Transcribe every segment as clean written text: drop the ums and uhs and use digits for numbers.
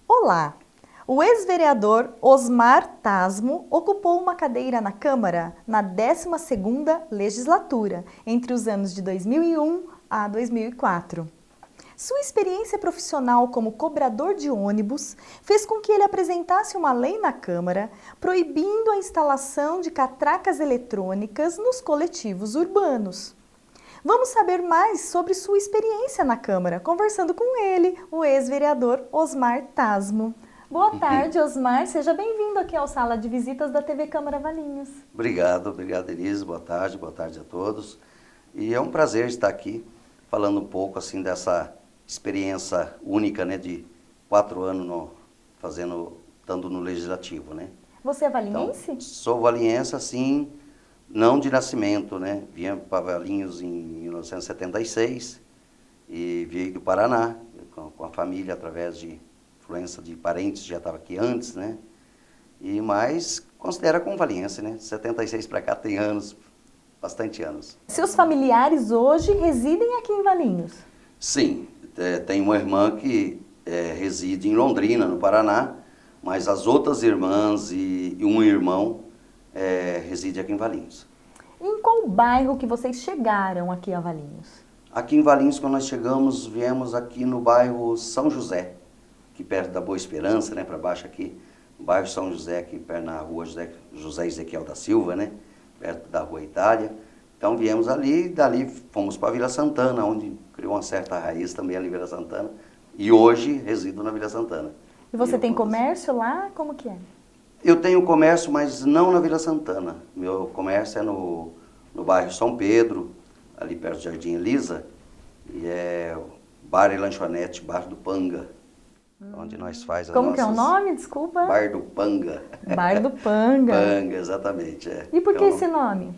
Olá! O ex-vereador Osmar Tasmo ocupou uma cadeira na Câmara na 12ª legislatura, entre os anos de 2001 a 2004. Sua experiência profissional como cobrador de ônibus fez com que ele apresentasse uma lei na Câmara proibindo a instalação de catracas eletrônicas nos coletivos urbanos. Vamos saber mais sobre sua experiência na Câmara, conversando com ele, o ex-vereador Osmar Tasmo. Boa tarde, Osmar. Seja bem-vindo aqui ao Sala de Visitas da TV Câmara Valinhos. Obrigado, Denise. Boa tarde a todos. E é um prazer estar aqui falando um pouco assim dessa experiência única, né, de 4 anos estando no Legislativo, né? Você é valinhense? Então, sou valinhense, assim, não de nascimento, né? Vim para Valinhos em 1976 e vim do Paraná com a família através de influência de parentes, já estava aqui antes, né? Mas considera como valinhense, né? 76 para cá tem anos, bastante anos. Seus familiares hoje residem aqui em Valinhos? Sim, tem uma irmã que reside em Londrina, no Paraná, mas as outras irmãs e um irmão reside aqui em Valinhos. Em qual bairro que vocês chegaram aqui a Valinhos? Aqui em Valinhos, quando nós chegamos, viemos aqui no bairro São José, aqui perto da Boa Esperança, né, para baixo aqui, no bairro São José, aqui perto na rua José Ezequiel da Silva, né, perto da Rua Itália. Então viemos ali, dali fomos para Vila Santana, onde criou uma certa raiz também ali Vila Santana, e hoje resido na Vila Santana. E você tem comércio lá? Como que é? Eu tenho comércio, mas não na Vila Santana. Meu comércio é no bairro São Pedro, ali perto do Jardim Elisa, e é bar e lanchonete, Bar do Panga, onde nós faz as Como que é o nome, desculpa? Bar do Panga. Bar do Panga. Panga, exatamente. E por que esse nome?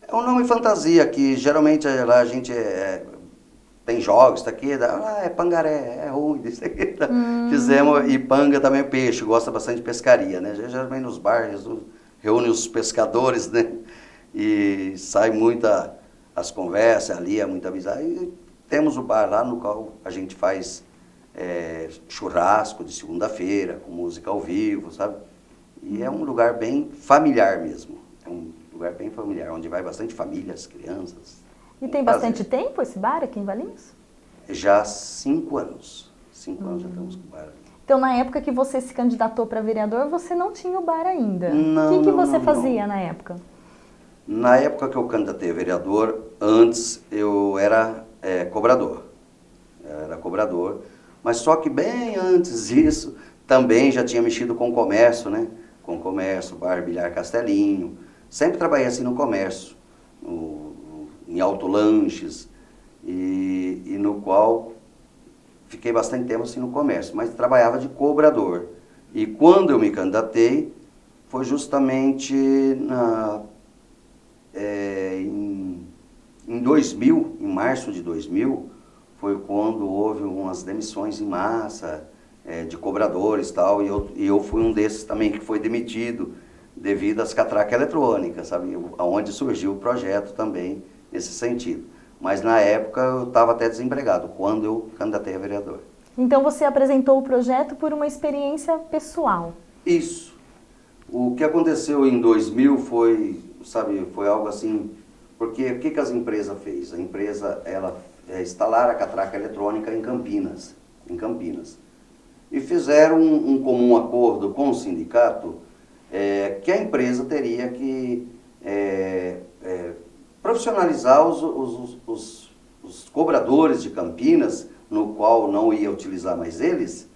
É um nome fantasia, que geralmente lá a gente tem jogos, tá aqui, é pangaré, é ruim, isso aqui. Fizemos, e panga também é peixe, gosta bastante de pescaria, né? Geralmente nos bares, reúne os pescadores, né? E sai muita as conversas ali, é muita amizade. E temos o bar lá no qual a gente faz churrasco de segunda-feira, com música ao vivo, sabe? E é um lugar bem familiar mesmo. É um lugar bem familiar, onde vai bastante famílias, crianças. E tem bastante tempo esse bar aqui em Valinhos? Já 5 anos. 5 anos já estamos com o bar. Então, na época que você se candidatou para vereador, você não tinha o bar ainda. Não, o que você fazia na época? Na época que eu candidatei a vereador, antes eu era cobrador. Era cobrador. Mas só que bem antes disso, também já tinha mexido com comércio, né? Com comércio, bar, bilhar, castelinho. Sempre trabalhei assim no comércio, em autolanches, e no qual fiquei bastante tempo assim no comércio, mas trabalhava de cobrador. E quando eu me candidatei, foi justamente em 2000, em março de 2000, foi quando houve umas demissões em massa de cobradores e tal, e eu fui um desses também que foi demitido devido às catracas eletrônicas, sabe? Onde surgiu o projeto também nesse sentido. Mas na época eu estava até desempregado, quando eu candidatei a vereador. Então você apresentou o projeto por uma experiência pessoal? Isso. O que aconteceu em 2000 foi, sabe, foi algo assim, porque o que as empresas fez? A empresa, ela instalaram a catraca eletrônica em Campinas. E fizeram um comum acordo com o sindicato que a empresa teria que profissionalizar os cobradores de Campinas, no qual não ia utilizar mais eles,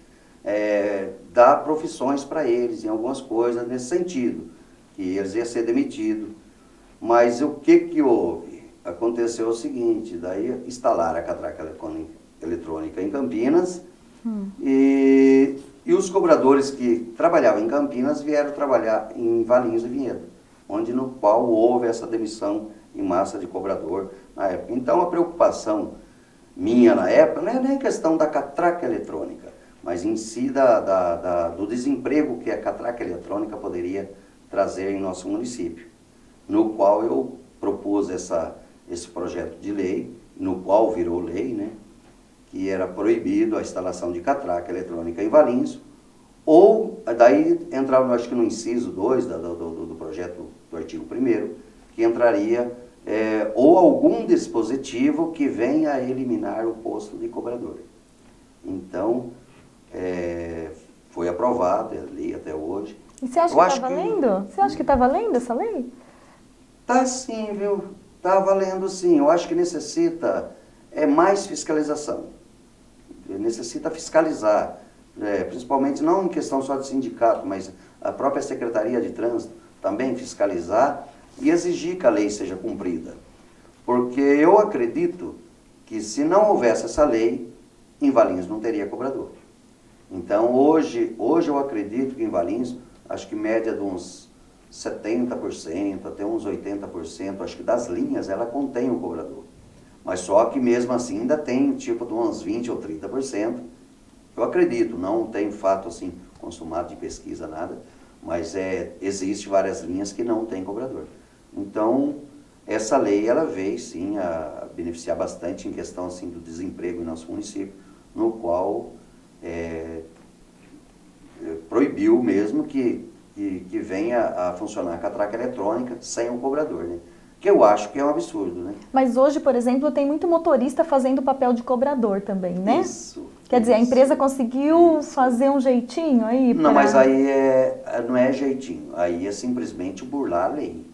dar profissões para eles em algumas coisas nesse sentido, que eles iam ser demitidos. Mas o que houve? Aconteceu o seguinte, daí instalaram a catraca eletrônica em Campinas e os cobradores que trabalhavam em Campinas vieram trabalhar em Valinhos e Vinhedo, no qual houve essa demissão em massa de cobrador na época. Então a preocupação minha na época, não é nem questão da catraca eletrônica, mas em si do desemprego que a catraca eletrônica poderia trazer em nosso município, no qual eu propus esse projeto de lei, no qual virou lei, né, que era proibido a instalação de catraca eletrônica em Valinhos, ou daí entrava, acho que no inciso 2 do projeto do artigo 1º, que entraria ou algum dispositivo que venha a eliminar o posto de cobrador. Então, foi aprovado a lei até hoje. E você acha que está valendo? Você acha que está valendo essa lei? Tá sim, viu? Tá valendo sim. Eu acho que necessita mais fiscalização. Necessita fiscalizar, principalmente não em questão só de sindicato, mas a própria Secretaria de Trânsito também fiscalizar e exigir que a lei seja cumprida. Porque eu acredito que se não houvesse essa lei, em Valinhos não teria cobrador. Então hoje eu acredito que em Valinhos, acho que média de uns 70%, até uns 80%, acho que das linhas ela contém um cobrador. Mas só que mesmo assim ainda tem tipo de uns 20% ou 30%. Eu acredito, não tem fato assim consumado de pesquisa, nada, mas existe várias linhas que não tem cobrador. Então, essa lei ela veio sim a beneficiar bastante em questão assim do desemprego em nosso município, no qual proibiu mesmo que venha a funcionar a catraca eletrônica sem um cobrador, né? Que eu acho que é um absurdo, né? Mas hoje, por exemplo, tem muito motorista fazendo o papel de cobrador também, né? Isso. Quer dizer, a empresa conseguiu fazer um jeitinho aí? Não, mas aí não é jeitinho, aí é simplesmente burlar a lei.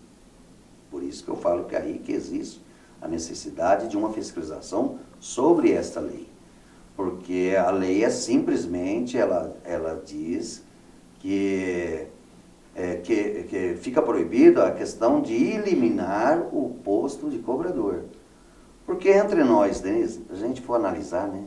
Por isso que eu falo que aí que existe a necessidade de uma fiscalização sobre esta lei. Porque a lei é simplesmente, ela diz que fica proibido a questão de eliminar o posto de cobrador. Porque entre nós, Denise, a gente for analisar, né?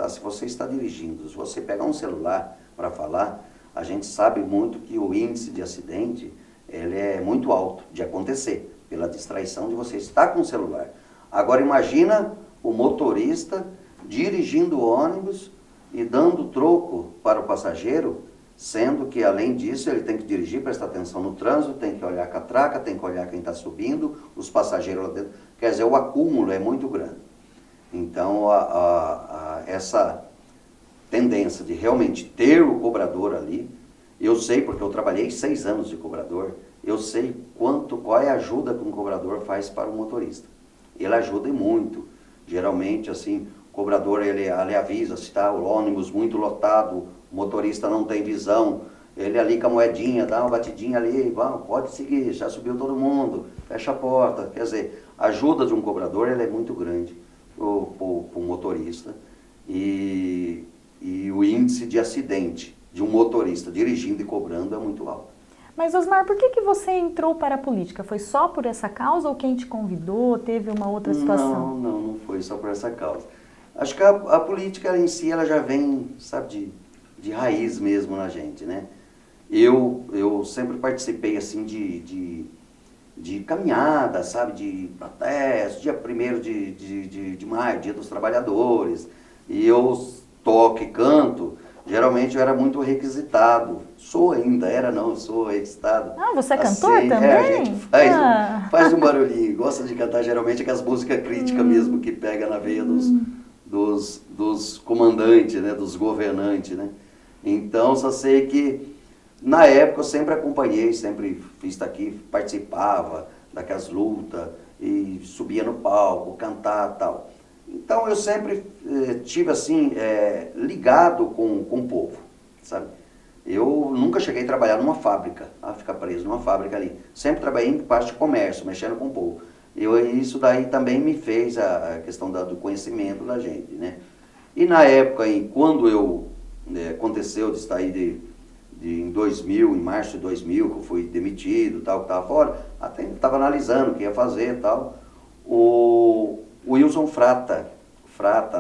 Se você está dirigindo, se você pegar um celular para falar, a gente sabe muito que o índice de acidente ele é muito alto de acontecer, pela distraição de você estar com o celular. Agora imagina o motorista dirigindo o ônibus e dando troco para o passageiro, sendo que, além disso, ele tem que dirigir, prestar atenção no trânsito, tem que olhar a catraca, tem que olhar quem está subindo, os passageiros lá dentro. Quer dizer, o acúmulo é muito grande. Então, essa tendência de realmente ter o cobrador ali, eu sei, porque eu trabalhei 6 anos de cobrador, eu sei qual é a ajuda que um cobrador faz para o motorista. Ele ajuda muito. Geralmente, assim, o cobrador ele avisa se está o ônibus muito lotado, o motorista não tem visão, ele ali com a moedinha, dá uma batidinha ali, pode seguir, já subiu todo mundo, fecha a porta. Quer dizer, a ajuda de um cobrador ela é muito grande para o motorista e o índice de acidente de um motorista dirigindo e cobrando é muito alto. Mas, Osmar, por que você entrou para a política? Foi só por essa causa ou quem te convidou? Teve uma outra situação? Não foi só por essa causa. Acho que a política em si ela já vem, sabe, de raiz mesmo na gente, né? Eu sempre participei assim de caminhada, sabe, de protesto, dia 1º de maio, dia dos trabalhadores, e eu toco e canto, geralmente eu era muito requisitado, sou requisitado. Ah, você é cantor assim, também? A gente faz um barulhinho, gosta de cantar geralmente aquelas músicas críticas mesmo, que pega na veia dos comandantes, né, dos governantes, né. Então, só sei que na época eu sempre acompanhei, sempre fiz daqui, participava daquelas lutas e subia no palco, cantar e tal. Então eu sempre tive assim, ligado com o povo, sabe? Eu nunca cheguei a trabalhar numa fábrica, ficar preso numa fábrica ali. Sempre trabalhei em parte de comércio, mexendo com o povo. Isso daí também me fez a questão do conhecimento da gente, né? E na época, quando aconteceu de sair em 2000, em março de 2000, que eu fui demitido, tal, que estava fora, até estava analisando o que ia fazer e tal. O Wilson Frata,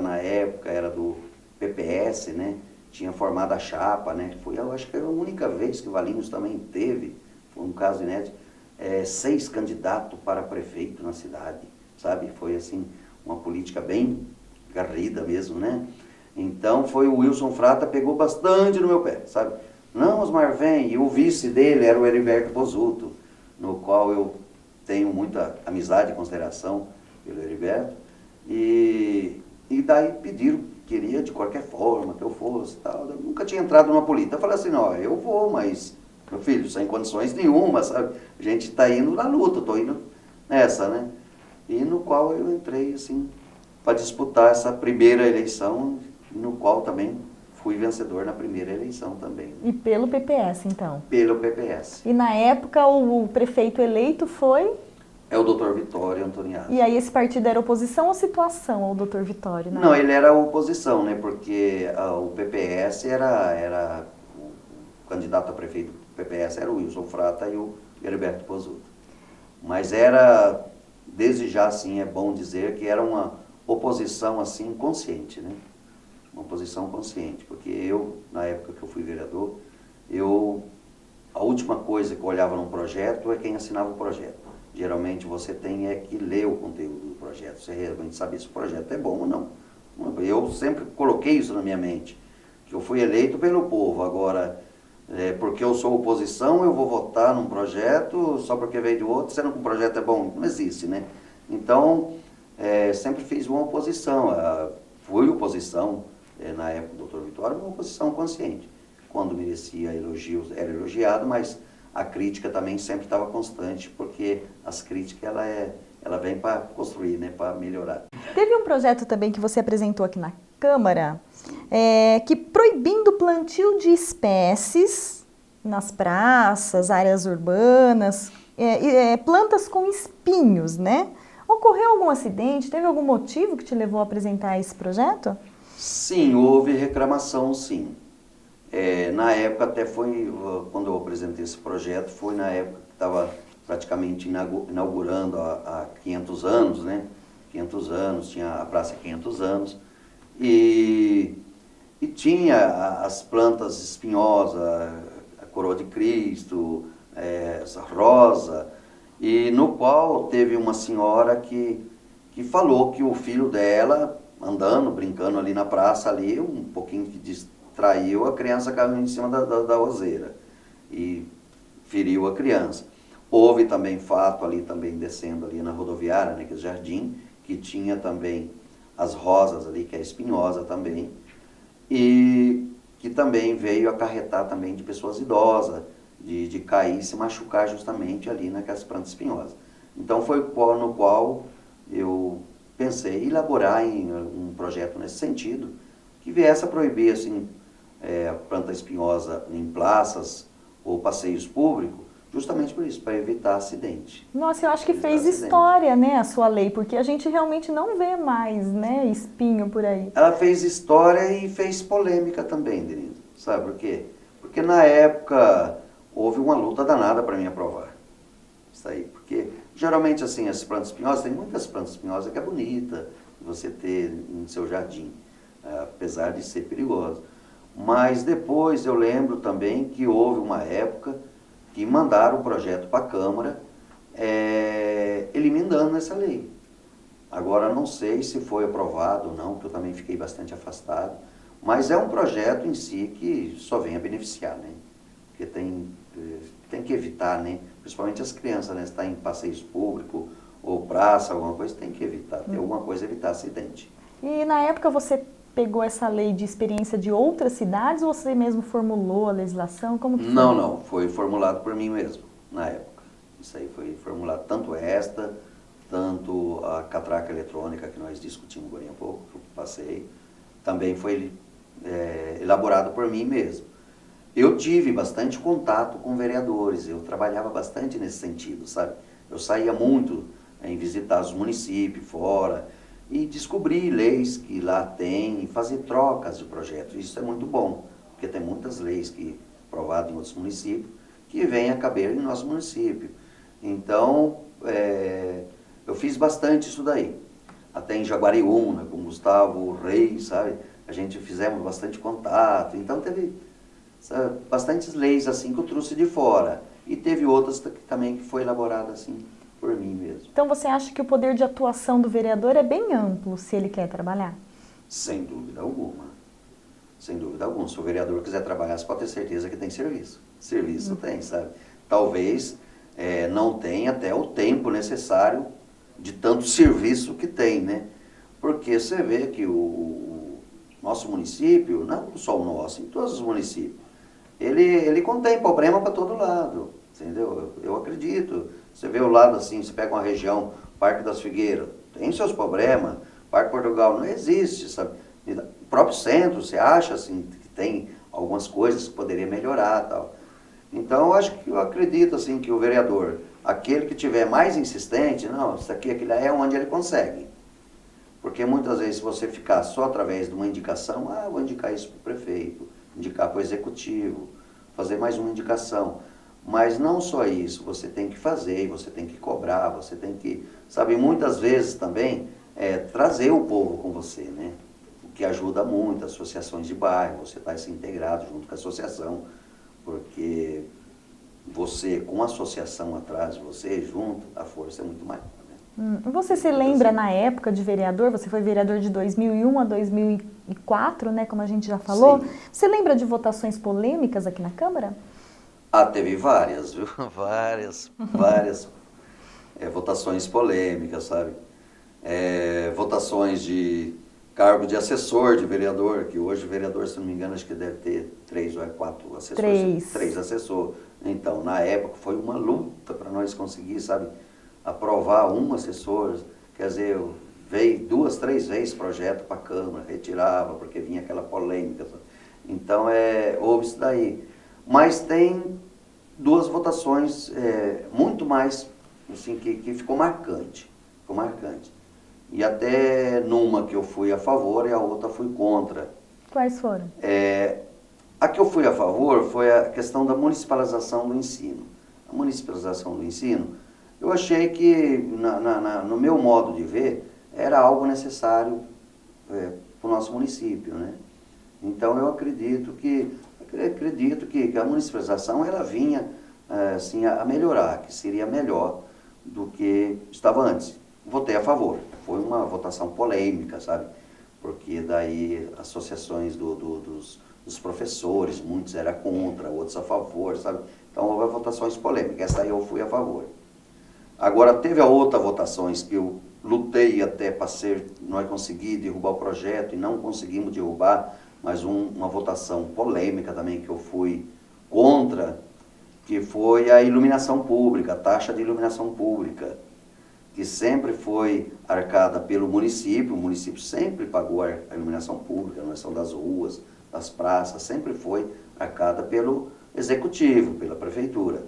na época, era do PPS, né? Tinha formado a chapa, né? Eu acho que era a única vez que Valinhos também teve, foi um caso inédito, 6 candidatos para prefeito na cidade, sabe? Foi assim, uma política bem garrida mesmo, né? Então foi o Wilson Frata, pegou bastante no meu pé, sabe? Não, Osmar, vem. E o vice dele era o Heriberto Pozuto, no qual eu tenho muita amizade e consideração pelo Heriberto. E daí pediram, queria de qualquer forma que eu fosse, tal. Eu nunca tinha entrado numa política. Eu falei assim, não, eu vou, mas, meu filho, sem condições nenhuma, sabe? A gente está indo na luta, estou indo nessa, né? E no qual eu entrei, assim, para disputar essa primeira eleição, no qual também fui vencedor na primeira eleição também. E pelo PPS, então? Pelo PPS. E na época o prefeito eleito foi? É o Dr. Vitório Antoniazzi. E aí esse partido era oposição ou situação ao Dr. Vitório? Não, ele era oposição, né? Porque o PPS era o candidato a prefeito do PPS era o Wilson Frata e o Heriberto Pozuto. Mas era, desde já, assim, é bom dizer que era uma oposição, assim, consciente, né? Uma oposição consciente, porque eu, na época que eu fui vereador, a última coisa que eu olhava num projeto é quem assinava o projeto. Geralmente você tem que ler o conteúdo do projeto, você realmente saber se o projeto é bom ou não. Eu sempre coloquei isso na minha mente, que eu fui eleito pelo povo, agora, porque eu sou oposição, eu vou votar num projeto só porque veio de outro, sendo que o projeto é bom, não existe, né? Então, sempre fiz uma oposição, fui oposição, na época do Dr. Vitório, uma oposição consciente. Quando merecia elogios, era elogiado, mas a crítica também sempre estava constante, porque as críticas ela vem para construir, né, para melhorar. Teve um projeto também que você apresentou aqui na Câmara, que proibindo o plantio de espécies nas praças, áreas urbanas, plantas com espinhos, né? Ocorreu algum acidente? Teve algum motivo que te levou a apresentar esse projeto? Sim, houve reclamação, sim. Na época, até foi, quando eu apresentei esse projeto, foi na época que estava praticamente inaugurando há 500 anos, né? 500 anos, tinha a Praça 500 anos, e tinha as plantas espinhosas, a coroa de Cristo, essa rosa, e no qual teve uma senhora que falou que o filho dela, andando, brincando ali na praça, ali, um pouquinho que distraiu, a criança caiu em cima da roseira e feriu a criança. Houve também fato ali, também descendo ali na rodoviária, né, que é o Jardim, que tinha também as rosas ali, que é espinhosa também, e que também veio acarretar também de pessoas idosas, de cair e se machucar justamente ali naquelas plantas espinhosas. Então foi no qual eu pensei em elaborar um projeto nesse sentido, que viesse a proibir assim, a planta espinhosa em praças ou passeios públicos, justamente por isso, para evitar acidente. Nossa, eu acho que fez história, né, a sua lei, porque a gente realmente não vê mais, né, espinho por aí. Ela fez história e fez polêmica também, Denise. Sabe por quê? Porque na época houve uma luta danada para mim aprovar isso aí, porque geralmente assim, as plantas espinhosas, tem muitas plantas espinhosas que é bonita você ter no seu jardim, apesar de ser perigoso. Mas depois eu lembro também que houve uma época que mandaram o projeto para a Câmara, eliminando essa lei. Agora não sei se foi aprovado ou não, porque eu também fiquei bastante afastado, mas é um projeto em si que só vem a beneficiar, né? Porque tem que evitar, né? Principalmente as crianças, né? Se está em passeios públicos ou praça, alguma coisa, tem que evitar, ter alguma coisa, evitar acidente. E na época você pegou essa lei de experiência de outras cidades ou você mesmo formulou a legislação? Como que foi? Não, foi formulado por mim mesmo, na época. Isso aí foi formulado, tanto a catraca eletrônica que nós discutimos agora há pouco, que eu passei, também foi elaborado por mim mesmo. Eu tive bastante contato com vereadores, eu trabalhava bastante nesse sentido, sabe? Eu saía muito em visitar os municípios fora e descobrir leis que lá tem e fazer trocas de projetos. Isso é muito bom, porque tem muitas leis que aprovadas em outros municípios que vêm a caber em nosso município. Então, eu fiz bastante isso daí. Até em Jaguariúna, com Gustavo Reis, sabe? A gente fizemos bastante contato. Então, teve bastantes leis assim que eu trouxe de fora. E teve outras também que foi elaborada assim por mim mesmo. Então você acha que o poder de atuação do vereador é bem amplo se ele quer trabalhar? Sem dúvida alguma. Sem dúvida alguma. Se o vereador quiser trabalhar, você pode ter certeza que tem serviço. Serviço tem, sabe? Talvez não tenha até o tempo necessário de tanto serviço que tem, né? Porque você vê que o nosso município, não só o nosso, em todos os municípios, ele contém problema para todo lado, entendeu? Eu acredito. Você vê o lado assim, você pega uma região, Parque das Figueiras, tem seus problemas, Parque Portugal não existe, sabe? O próprio centro, você acha assim, que tem algumas coisas que poderia melhorar e tal. Então, eu acredito assim que o vereador, aquele que tiver mais insistente, não, isso aqui, aquilo é onde ele consegue. Porque muitas vezes se você ficar só através de uma indicação, vou indicar isso para o prefeito, indicar para o executivo, fazer mais uma indicação. Mas não só isso, você tem que fazer, você tem que cobrar, você tem que, sabe, muitas vezes também trazer o povo com você, né? O que ajuda muito, associações de bairro, você está se integrado junto com a associação, porque você, com a associação atrás de você, junto, a força é muito maior. Você se lembra na época de vereador, você foi vereador de 2001 a 2004, né, como a gente já falou. Sim. Você lembra de votações polêmicas aqui na Câmara? Teve várias, viu? Várias votações polêmicas, sabe? Votações de cargo de assessor de vereador, que hoje o vereador, se não me engano, acho que deve ter 3 ou 4 assessores. 3 assessores. Então, na época, foi uma luta para nós conseguir, sabe, aprovar um assessor. Quer dizer, veio 2, 3 vezes projeto para a Câmara, retirava, porque vinha aquela polêmica. Sabe? Então, houve isso daí. Mas tem 2 votações muito mais, assim, que ficou marcante. Ficou marcante. E até numa que eu fui a favor e a outra fui contra. Quais foram? A que eu fui a favor foi a questão da municipalização do ensino. A municipalização do ensino, eu achei que, no meu modo de ver, era algo necessário para o nosso município, né? Então eu acredito que a municipalização ela vinha assim, a melhorar, que seria melhor do que estava antes. Votei a favor. Foi uma votação polêmica, sabe? Porque daí associações dos professores, muitos eram contra, outros a favor, sabe? Então houve votações polêmicas. Essa aí eu fui a favor. Agora teve a outra votações que eu lutei até para nós conseguimos derrubar o projeto e não conseguimos derrubar, mas uma votação polêmica também que eu fui contra, que foi a iluminação pública, a taxa de iluminação pública, que sempre foi arcada pelo município. O município sempre pagou a iluminação pública, a iluminação das ruas, das praças, sempre foi arcada pelo executivo, pela prefeitura.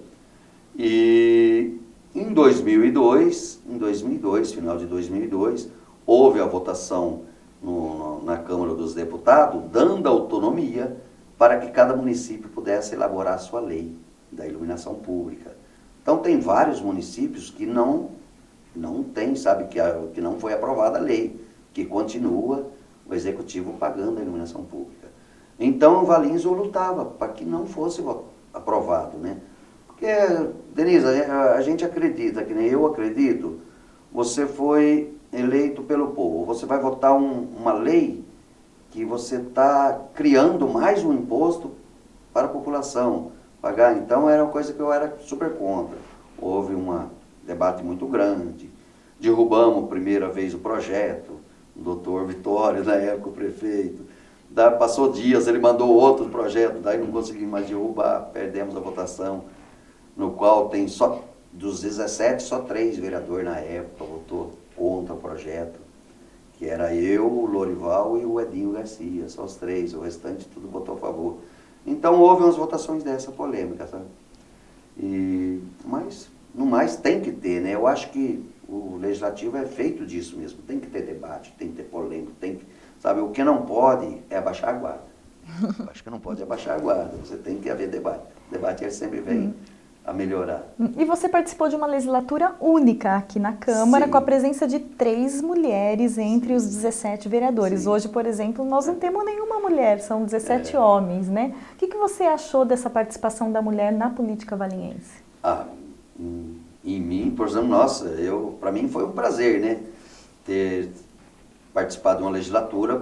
E em 2002, final de 2002, houve a votação na Câmara dos Deputados, dando autonomia para que cada município pudesse elaborar a sua lei da iluminação pública. Então tem vários municípios que não tem, sabe, que não foi aprovada a lei, que continua o executivo pagando a iluminação pública. Então o Valinhos lutava para que não fosse aprovado, né? Porque, Denise, a gente acredita, que nem eu acredito, você foi eleito pelo povo, você vai votar uma lei que você está criando mais um imposto para a população pagar. Então era uma coisa que eu era super contra. Houve um debate muito grande, derrubamos a primeira vez o projeto, o doutor Vitório, na época o prefeito, passou dias, ele mandou outro projeto, daí não conseguimos mais derrubar, perdemos a votação, no qual tem só, dos 17, só 3 vereadores na época votou contra o projeto, que era eu, o Lorival e o Edinho Garcia, só os 3, o restante tudo votou a favor. Então houve umas votações dessa polêmica, sabe? Mas, no mais, tem que ter, né? Eu acho que o legislativo é feito disso mesmo, tem que ter debate, tem que ter polêmica, sabe? O que não pode é abaixar a guarda. Eu acho que não pode abaixar a guarda, você tem que haver debate. O debate ele sempre vem a melhorar. E você participou de uma legislatura única aqui na Câmara, Sim. com a presença de 3 mulheres entre os 17 vereadores. Sim. Hoje, por exemplo, nós não temos nenhuma mulher, são 17 homens, né? O que você achou dessa participação da mulher na política valinhense? Em mim, por exemplo, nossa, para mim foi um prazer, né? Ter participar de uma legislatura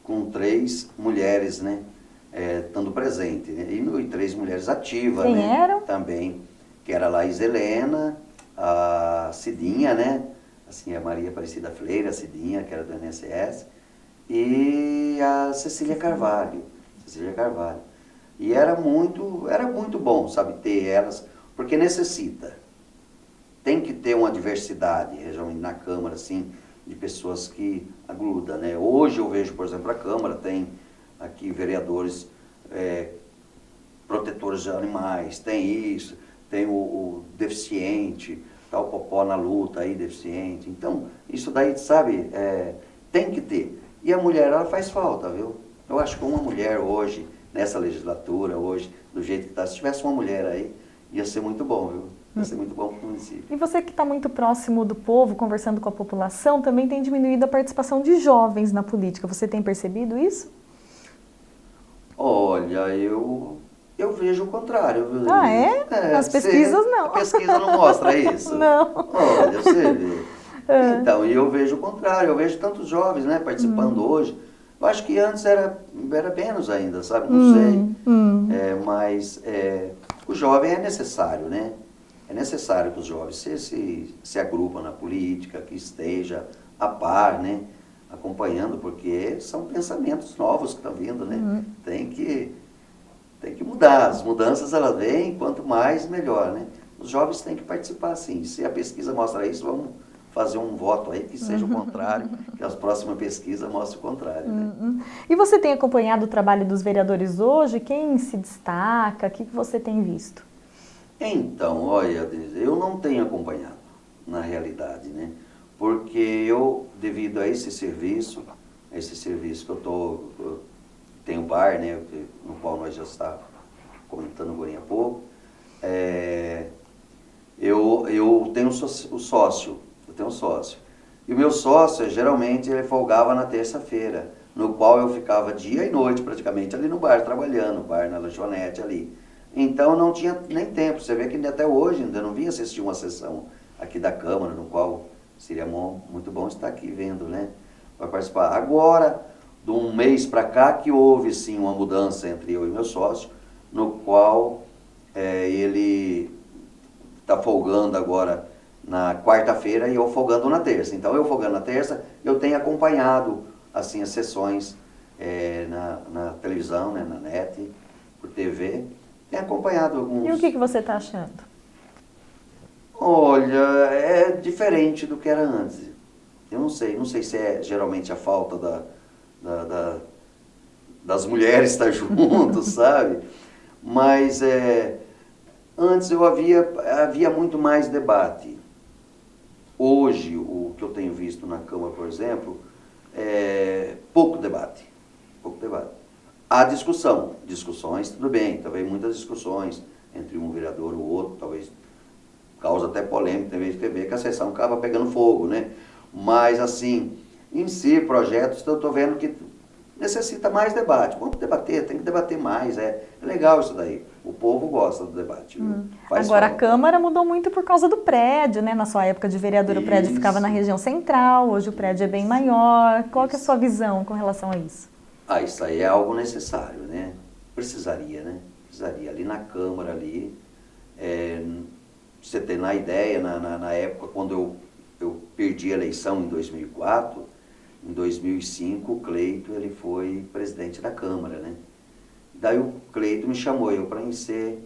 com 3 mulheres, né? Estando presente, né? E 3 mulheres ativas, Quem né? eram? Também, que era a Laís Helena, a Cidinha, né? Assim, a Maria Aparecida Freire, a Cidinha, que era do INSS, e a Cecília Carvalho. Cecília Carvalho. E era muito bom, sabe, ter elas, porque necessita. Tem que ter uma diversidade, geralmente na Câmara, assim, de pessoas que agludam, né? Hoje eu vejo, por exemplo, a Câmara tem aqui vereadores protetores de animais, tem isso, tem o deficiente, tá o Popó na luta aí, deficiente. Então, isso daí, sabe, tem que ter. E a mulher, ela faz falta, viu? Eu acho que uma mulher hoje, nessa legislatura, hoje, do jeito que está, se tivesse uma mulher aí, ia ser muito bom, viu? Ia ser muito bom para o município. E você que está muito próximo do povo, conversando com a população, também tem diminuído a participação de jovens na política. Você tem percebido isso? Olha, eu vejo o contrário, viu? Ah, é? As pesquisas não. A pesquisa não mostra isso? Não. Olha, você vê. Então, e eu vejo o contrário, eu vejo tantos jovens, né, participando hoje. Eu acho que antes era menos ainda, sabe? Não sei. Mas o jovem é necessário, né? É necessário que os jovens se agrupem na política, que esteja a par, né? Acompanhando, porque são pensamentos novos que estão vindo, né? Tem que mudar. As mudanças, elas vêm, quanto mais, melhor, né? Os jovens têm que participar, sim. Se a pesquisa mostra isso, vamos fazer um voto aí que seja o contrário, que as próximas pesquisas mostrem o contrário, né? E você tem acompanhado o trabalho dos vereadores hoje? Quem se destaca? O que você tem visto? Então, olha, Denise, eu não tenho acompanhado, na realidade, né? Porque eu, devido a esse serviço que eu tenho bar, né? No qual nós já estávamos comentando agora há pouco, eu tenho o sócio, eu tenho um sócio. E o meu sócio, geralmente, ele folgava na terça-feira, no qual eu ficava dia e noite, praticamente, ali no bar, trabalhando, bar na lanchonete ali. Então, não tinha nem tempo. Você vê que até hoje ainda não vim assistir uma sessão aqui da Câmara, no qual seria muito bom estar aqui vendo, né? Para participar. Agora, de um mês para cá, que houve, sim, uma mudança entre eu e meu sócio, no qual ele está folgando agora na quarta-feira e eu folgando na terça. Então, eu folgando na terça, eu tenho acompanhado, assim, as sessões na televisão, né, na net, por TV. Tenho acompanhado alguns... E o que você está achando? Olha, é diferente do que era antes. Eu não sei se é geralmente a falta das mulheres estar juntos, sabe? Mas antes havia muito mais debate. Hoje, o que eu tenho visto na Câmara, por exemplo, pouco debate. Pouco debate. Há discussões, tudo bem, talvez muitas discussões entre um vereador e o outro, talvez causa até polêmica, tem vez de ver que a sessão acaba pegando fogo, né? Mas, assim, em si, projetos, eu estou vendo que necessita mais debate. Vamos debater, tem que debater mais, é legal isso daí. O povo gosta do debate. Agora, a Câmara mudou muito por causa do prédio, né? Na sua época de vereador, o prédio ficava na região central, hoje o prédio é bem maior. Qual que é a sua visão com relação a isso? Isso aí é algo necessário, né? Precisaria, né? Precisaria. Ali na Câmara, ali, você ter na ideia, na época, quando eu perdi a eleição em 2004, em 2005, o Cleito, ele foi presidente da Câmara, né? Daí o Cleito me chamou para ser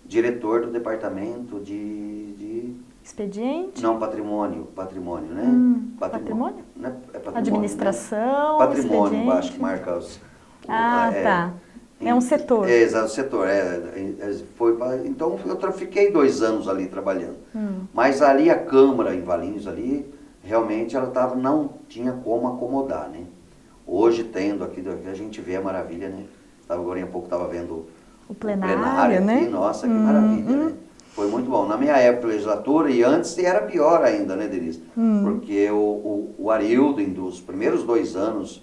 diretor do departamento de... Expediente? Não, patrimônio, né? Patrimônio? Né? Patrimônio, administração, né? Patrimônio, expediente. acho que marca os... Tá. É um setor. Exato, setor. Então, eu fiquei 2 anos ali trabalhando. Mas ali a Câmara, em Valinhos, ali, realmente ela não tinha como acomodar, né? Hoje, tendo aqui, a gente vê a maravilha, né? Agora há pouco estava vendo o plenário, aqui, né? Nossa, que maravilha, né? Foi muito bom. Na minha época de legislatura, e antes era pior ainda, né, Denise? Porque o Arildo, dos primeiros 2 anos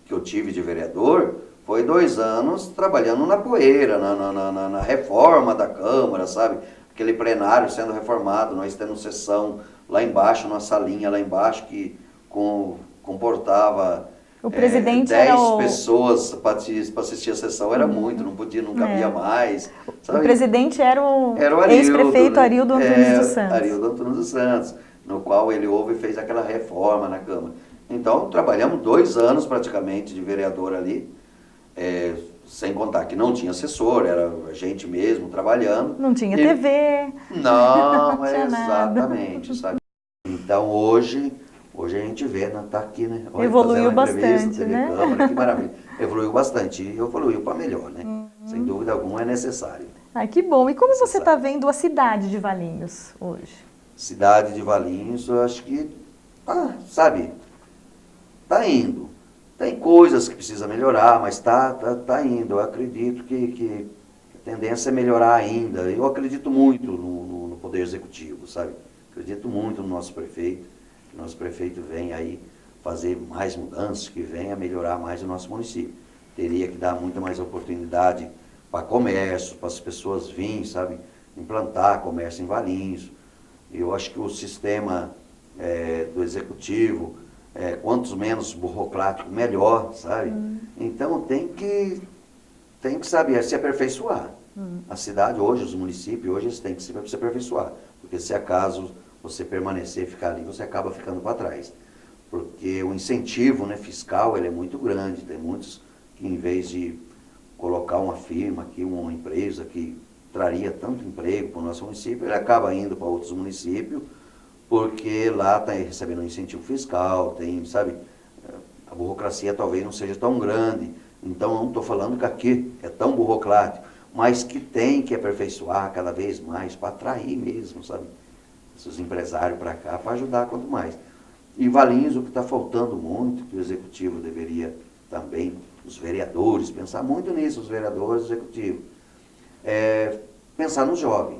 que eu tive de vereador, foi 2 anos trabalhando na poeira, na reforma da Câmara, sabe? aquele plenário sendo reformado, nós temos sessão lá embaixo, numa salinha lá embaixo que comportava o presidente 10 era o... pessoas para assistir a sessão, era muito, não podia, não cabia mais. Sabe? O presidente era o Arildo, ex-prefeito Arildo Antunes dos Santos. Arildo Antunes dos Santos, no qual ele houve e fez aquela reforma na Câmara. Então, trabalhamos 2 anos praticamente de vereador ali, sem contar que não tinha assessor, era a gente mesmo trabalhando. Não tinha TV. Não, não tinha exatamente, sabe? Então, hoje a gente vê, tá aqui, né? Olha, evoluiu bastante, TV né? Câmara, que maravilha. Evoluiu bastante e evoluiu para melhor, né? Sem dúvida alguma é necessário. Ai, que bom. E como você está vendo a cidade de Valinhos hoje? Cidade de Valinhos, eu acho que, sabe, tá indo. Tem coisas que precisa melhorar, mas tá indo. Eu acredito que a tendência é melhorar ainda. Eu acredito muito no Poder Executivo, sabe? Acredito muito no nosso prefeito. Que o nosso prefeito venha aí fazer mais mudanças, que venha melhorar mais o nosso município. Teria que dar muita mais oportunidade para comércio, para as pessoas virem, sabe? Implantar comércio em Valinhos. Eu acho que o sistema do Executivo, quanto menos burocrático, melhor, sabe? Então tem que saber se aperfeiçoar. A cidade hoje, os municípios hoje, eles têm que se aperfeiçoar. Porque se acaso você permanecer, ficar ali, você acaba ficando para trás. Porque o incentivo, né, fiscal, ele é muito grande. Tem muitos que, em vez de colocar uma firma aqui, uma empresa que traria tanto emprego para o nosso município, ele acaba indo para outros municípios, porque lá está recebendo um incentivo fiscal, tem, sabe, a burocracia talvez não seja tão grande. Então, não estou falando que aqui é tão burocrático, mas que tem que aperfeiçoar cada vez mais para atrair mesmo, sabe, esses empresários para cá, para ajudar quanto mais. E Valinhos, o que está faltando muito, que o Executivo deveria também, os vereadores, pensar muito nisso, os vereadores, o Executivo, pensar no jovem,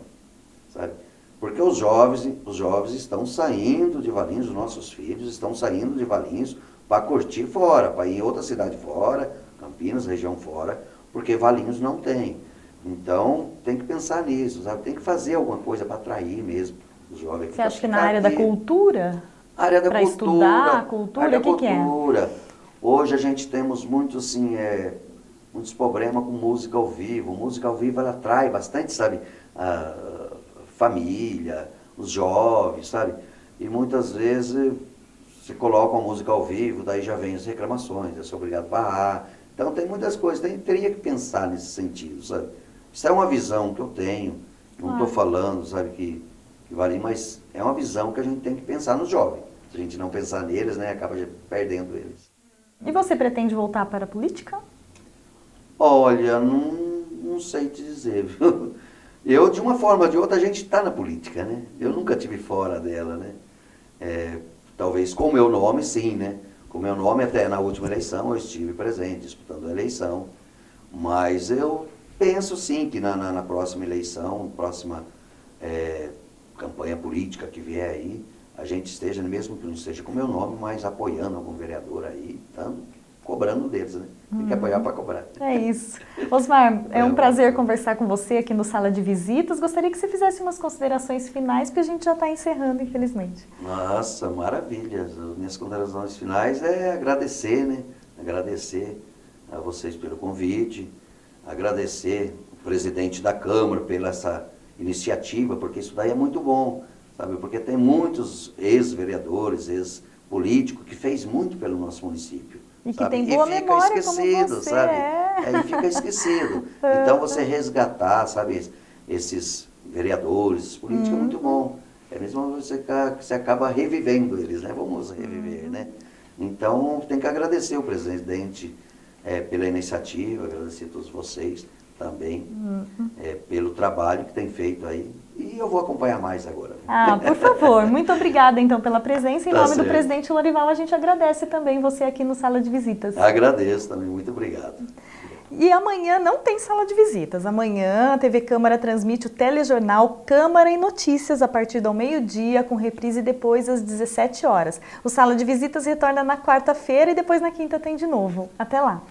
sabe? Porque os jovens estão saindo de Valinhos, os nossos filhos estão saindo de Valinhos para curtir fora, para ir em outra cidade fora, Campinas, região fora, porque Valinhos não tem. Então, tem que pensar nisso, sabe? Tem que fazer alguma coisa para atrair mesmo os jovens. Você acha que na área da cultura? Área da para cultura. Estudar a cultura, o que é? Hoje a gente temos muitos problemas com música ao vivo. Música ao vivo, ela atrai bastante, sabe? A família, os jovens, sabe? E muitas vezes se coloca uma música ao vivo, daí já vem as reclamações, eu sou obrigado a parar. Então tem muitas coisas, teria que pensar nesse sentido, sabe? Isso é uma visão que eu tenho, não estou falando, sabe, que vale, mas é uma visão que a gente tem que pensar nos jovens. Se a gente não pensar neles, né, acaba perdendo eles. E você pretende voltar para a política? Olha, não sei te dizer, viu? Eu, de uma forma ou de outra, a gente está na política, né? Eu nunca estive fora dela, né? Talvez com o meu nome, sim, né? Com o meu nome, até na última eleição, eu estive presente, disputando a eleição. Mas eu penso, sim, que na próxima eleição, próxima campanha política que vier aí, a gente esteja, mesmo que não esteja com o meu nome, mas apoiando algum vereador aí, cobrando deles, né? Tem que apoiar para cobrar. É isso. Osmar, é um prazer conversar com você aqui no Sala de Visitas. Gostaria que você fizesse umas considerações finais, porque a gente já está encerrando, infelizmente. Nossa, maravilha. As minhas considerações finais é agradecer, né? Agradecer a vocês pelo convite, agradecer o presidente da Câmara pela essa iniciativa, porque isso daí é muito bom, sabe? Porque tem muitos ex-vereadores, ex-políticos que fez muito pelo nosso município. E que sabe? tem boa memória esquecido, como você, sabe? E fica esquecido. Então você resgatar, sabe, esses vereadores, esses políticos é muito bom. É mesmo você acaba revivendo eles, né? Vamos reviver, né? Então tem que agradecer o presidente pela iniciativa, agradecer a todos vocês também pelo trabalho que tem feito aí. E eu vou acompanhar mais agora. Por favor. Muito obrigada, então, pela presença. Em nome do certo. presidente Lorival, a gente agradece também você aqui no Sala de Visitas. Agradeço também. Muito obrigado. E amanhã não tem Sala de Visitas. Amanhã a TV Câmara transmite o telejornal Câmara em Notícias a partir do meio-dia, com reprise depois às 17 horas. O Sala de Visitas retorna na quarta-feira e depois na quinta tem de novo. Até lá.